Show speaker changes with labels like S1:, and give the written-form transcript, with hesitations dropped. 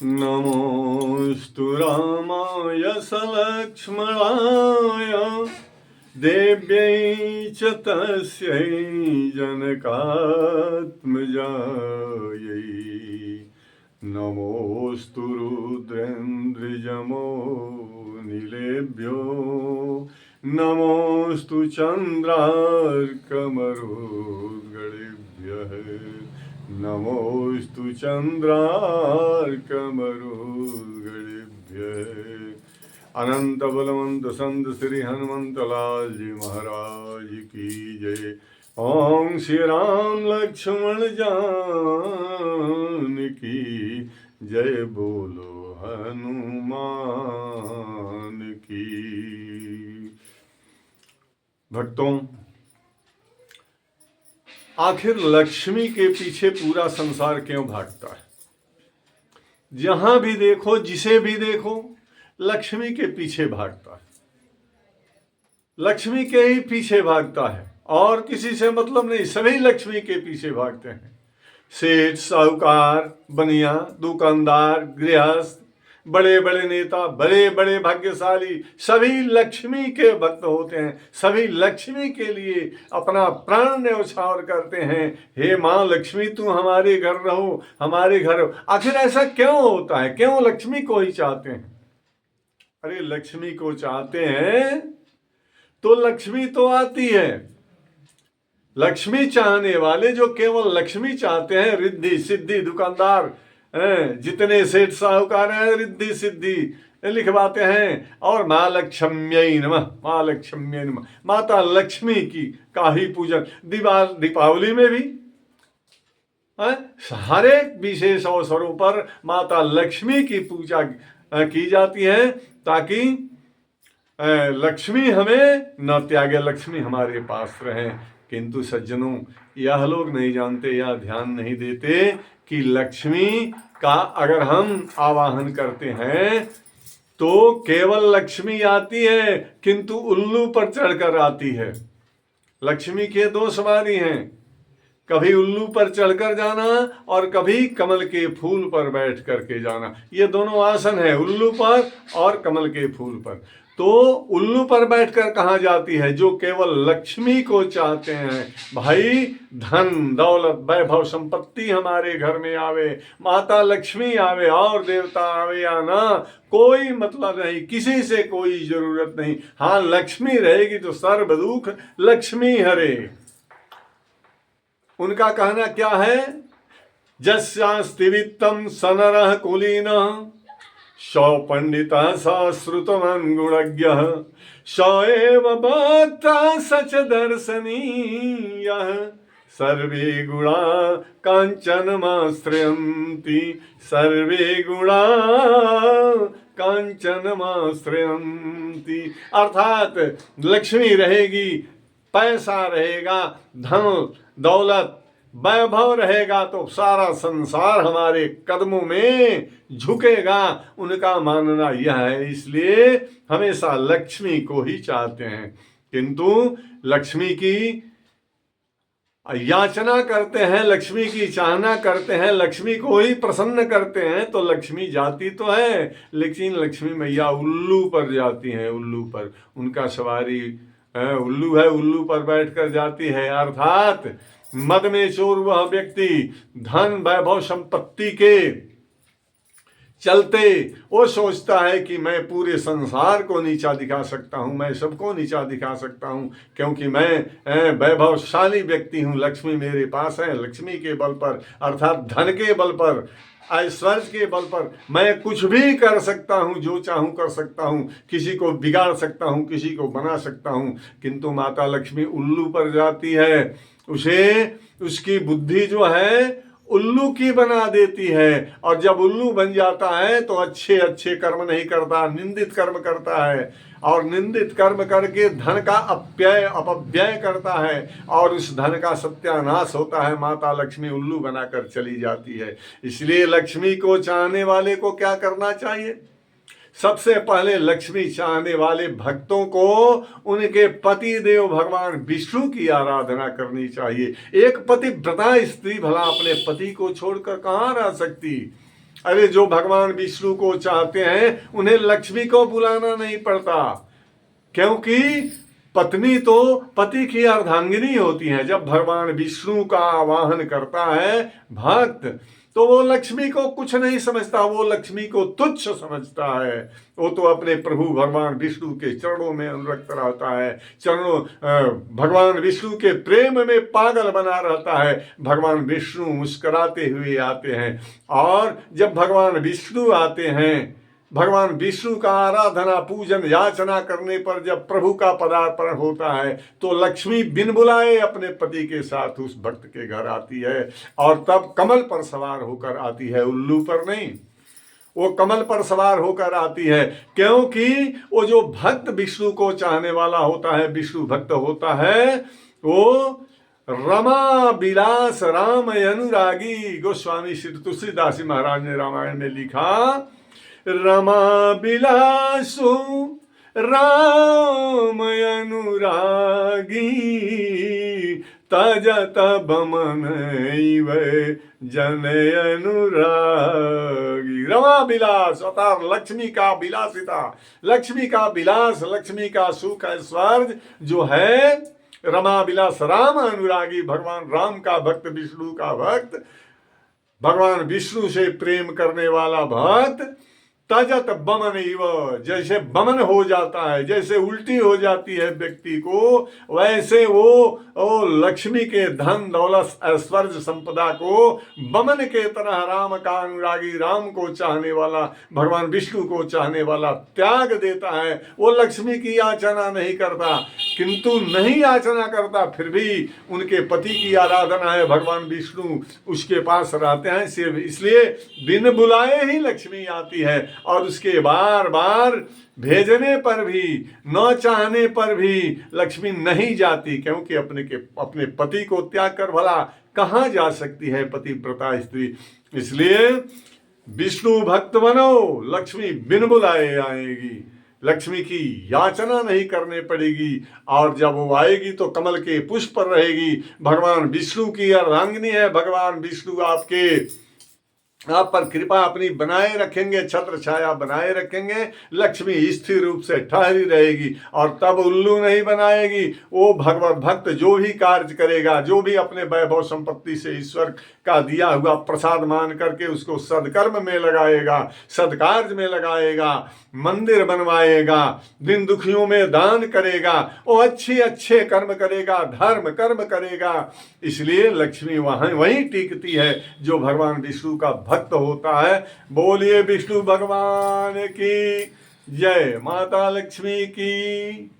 S1: नमोऽस्तु रामाय सलक्ष्मणाय देव्यै च तस्यै जनकात्मजायै नमोऽस्तु रुद्रेन्द्रजमोनिलेभ्यो नमोऽस्तु चन्द्रार्कमरुद्गणेभ्यः नमोऽस्तु चन्द्रार्कमरुद्गणेभ्यः। अनंत बलवंत संत श्री हनुमंत लाल जी महाराज की जय। ओम श्री राम लक्ष्मण जानकी जय। बोलो हनुमान की। भक्तों, आखिर लक्ष्मी के पीछे पूरा संसार क्यों भागता है? जहां भी देखो, जिसे भी देखो, लक्ष्मी के पीछे भागता है, लक्ष्मी के ही पीछे भागता है और किसी से मतलब नहीं, सभी लक्ष्मी के पीछे भागते हैं। सेठ, साहूकार, बनिया, दुकानदार, गृहस्थ, बड़े बड़े नेता, बड़े बड़े भाग्यशाली, सभी लक्ष्मी के भक्त होते हैं। सभी लक्ष्मी के लिए अपना प्राण न्यौछावर करते हैं। हे माँ लक्ष्मी, तू हमारे घर रहो, हमारे घर रहो। आखिर ऐसा क्यों होता है? क्यों लक्ष्मी को ही चाहते हैं? अरे लक्ष्मी को चाहते हैं तो लक्ष्मी तो आती है। लक्ष्मी चाहने वाले जो केवल लक्ष्मी चाहते हैं, रिद्धि सिद्धि दुकानदार, जितने सेठ साहूकार हैं, रिद्धि सिद्धि लिखवाते हैं और माँ लक्ष्म्यै नमः, माँ लक्ष्म्यै नमः, माता लक्ष्मी की का ही पूजन। दीपावली में भी हर एक विशेष अवसरों पर माता लक्ष्मी की पूजा की जाती है ताकि लक्ष्मी हमें न त्यागे, लक्ष्मी हमारे पास रहे। किंतु सज्जनों, यह लोग नहीं जानते, यह ध्यान नहीं देते कि लक्ष्मी का अगर हम आवाहन करते हैं तो केवल लक्ष्मी आती है किंतु उल्लू पर चढ़कर आती है। लक्ष्मी के दो सवारी हैं, कभी उल्लू पर चढ़कर जाना और कभी कमल के फूल पर बैठ करके जाना। ये दोनों आसन है, उल्लू पर और कमल के फूल पर। तो उल्लू पर बैठकर कहाँ जाती है? जो केवल लक्ष्मी को चाहते हैं। भाई धन दौलत वैभव संपत्ति हमारे घर में आवे, माता लक्ष्मी आवे और देवता आवे या ना, कोई मतलब नहीं, किसी से कोई जरूरत नहीं। हाँ, लक्ष्मी रहेगी तो सर्व दुख लक्ष्मी हरे। उनका कहना क्या है? जस्यास्ति वित्तं स नरः कुलीनः सौ पंडिता श्रुतमन्गुणज्ञः स एव भक्ता सच दर्शनीयः सर्वे गुणा कांचनमाश्रयन्ति सर्वे गुणा कांचनमाश्रयन्ति। अर्थात लक्ष्मी रहेगी, पैसा रहेगा, धन दौलत वैभव रहेगा तो सारा संसार हमारे कदमों में झुकेगा। उनका मानना यह है, इसलिए हमेशा लक्ष्मी को ही चाहते हैं। किंतु लक्ष्मी की याचना करते हैं, लक्ष्मी की चाहना करते हैं, लक्ष्मी को ही प्रसन्न करते हैं तो लक्ष्मी जाती तो है, लेकिन लक्ष्मी मैया उल्लू पर जाती हैं। उल्लू पर उनका सवारी उल्लू है, उल्लू पर बैठकर जाती है। अर्थात मद में चोर वह व्यक्ति धन वैभव संपत्ति के चलते वो सोचता है कि मैं पूरे संसार को नीचा दिखा सकता हूं, मैं सबको नीचा दिखा सकता हूं, क्योंकि मैं वैभवशाली व्यक्ति हूं, लक्ष्मी मेरे पास है। लक्ष्मी के बल पर अर्थात धन के बल पर, ऐश्वर्य के बल पर मैं कुछ भी कर सकता हूं, जो चाहूं कर सकता हूं, किसी को बिगाड़ सकता हूं, किसी को बना सकता हूं। किंतु माता लक्ष्मी उल्लू पर जाती है, उसे उसकी बुद्धि जो है उल्लू की बना देती है। और जब उल्लू बन जाता है तो अच्छे अच्छे कर्म नहीं करता, निंदित कर्म करता है और निंदित कर्म करके धन का अपव्यय करता है और उस धन का सत्यानाश होता है। माता लक्ष्मी उल्लू बनाकर चली जाती है। इसलिए लक्ष्मी को चाहने वाले को क्या करना चाहिए? सबसे पहले लक्ष्मी चाहने वाले भक्तों को उनके पति देव भगवान विष्णु की आराधना करनी चाहिए। एक पतिव्रता स्त्री भला अपने पति को छोड़कर कहाँ रह सकती? अरे जो भगवान विष्णु को चाहते हैं उन्हें लक्ष्मी को बुलाना नहीं पड़ता, क्योंकि पत्नी तो पति की अर्धांगिनी होती है। जब भगवान विष्णु का आवाहन करता है भक्त, तो वो लक्ष्मी को कुछ नहीं समझता, वो लक्ष्मी को तुच्छ समझता है। वो तो अपने प्रभु भगवान विष्णु के चरणों में अनुरक्त रहता है, भगवान विष्णु के प्रेम में पागल बना रहता है। भगवान विष्णु मुस्कुराते हुए आते हैं, और जब भगवान विष्णु आते हैं, भगवान विष्णु का आराधना पूजन याचना करने पर जब प्रभु का पदार्पण होता है, तो लक्ष्मी बिन बुलाए अपने पति के साथ उस भक्त के घर आती है, और तब कमल पर सवार होकर आती है, उल्लू पर नहीं। वो कमल पर सवार होकर आती है, क्योंकि वो जो भक्त विष्णु को चाहने वाला होता है, विष्णु भक्त होता है, वो रमा बिलास राम अनुरागी। गोस्वामी श्री तुलसीदास जी महाराज ने रामायण में लिखा, रमा बिलासु राम अनुरागी, तजत बमन जन अनुरागी। रमा बिलास अर्थात लक्ष्मी का बिलासिता, लक्ष्मी का बिलास, लक्ष्मी का सुख ऐश्वर्य जो है, रमा बिलास राम अनुरागी, भगवान राम का भक्त, विष्णु का भक्त, भगवान विष्णु से प्रेम करने वाला भक्त, तजत बमन इव, जैसे बमन हो जाता है, जैसे उल्टी हो जाती है व्यक्ति को, वैसे वो लक्ष्मी के धन दौलत ऐश्वर्य संपदा को बमन के तरह राम का अनुरागी, राम को चाहने वाला, भगवान विष्णु को चाहने वाला त्याग देता है। वो लक्ष्मी की याचना नहीं करता, किंतु नहीं याचना करता, फिर भी उनके पति की आराधना है, भगवान विष्णु उसके पास रहते हैं, सिर्फ इसलिए बिन बुलाए ही लक्ष्मी आती है। और उसके बार बार भेजने पर भी, न चाहने पर भी लक्ष्मी नहीं जाती, क्योंकि अपने पति को त्याग कर भला कहाँ जा सकती है पतिव्रता स्त्री। इसलिए विष्णु भक्त बनो, लक्ष्मी बिन बुलाए आएगी, लक्ष्मी की याचना नहीं करने पड़ेगी, और जब वो आएगी तो कमल के पुष्प पर रहेगी। भगवान विष्णु की अर्धांगिनी है, भगवान विष्णु आप पर कृपा अपनी बनाए रखेंगे, छत्र छाया बनाए रखेंगे, लक्ष्मी स्थिर रूप से ठहरी रहेगी, और तब उल्लू नहीं बनाएगी। वो भगवत भक्त जो भी कार्य करेगा, जो भी अपने वैभव संपत्ति से ईश्वर का दिया हुआ प्रसाद मान करके उसको सदकर्म में लगाएगा, सदकार्य में लगाएगा, मंदिर बनवाएगा, दिन दुखियों में दान करेगा, वो अच्छे कर्म करेगा, धर्म कर्म करेगा। इसलिए लक्ष्मी वहीं टिकती है जो भगवान विष्णु का भक्त होता है। बोलिए विष्णु भगवान की जय, माता लक्ष्मी की।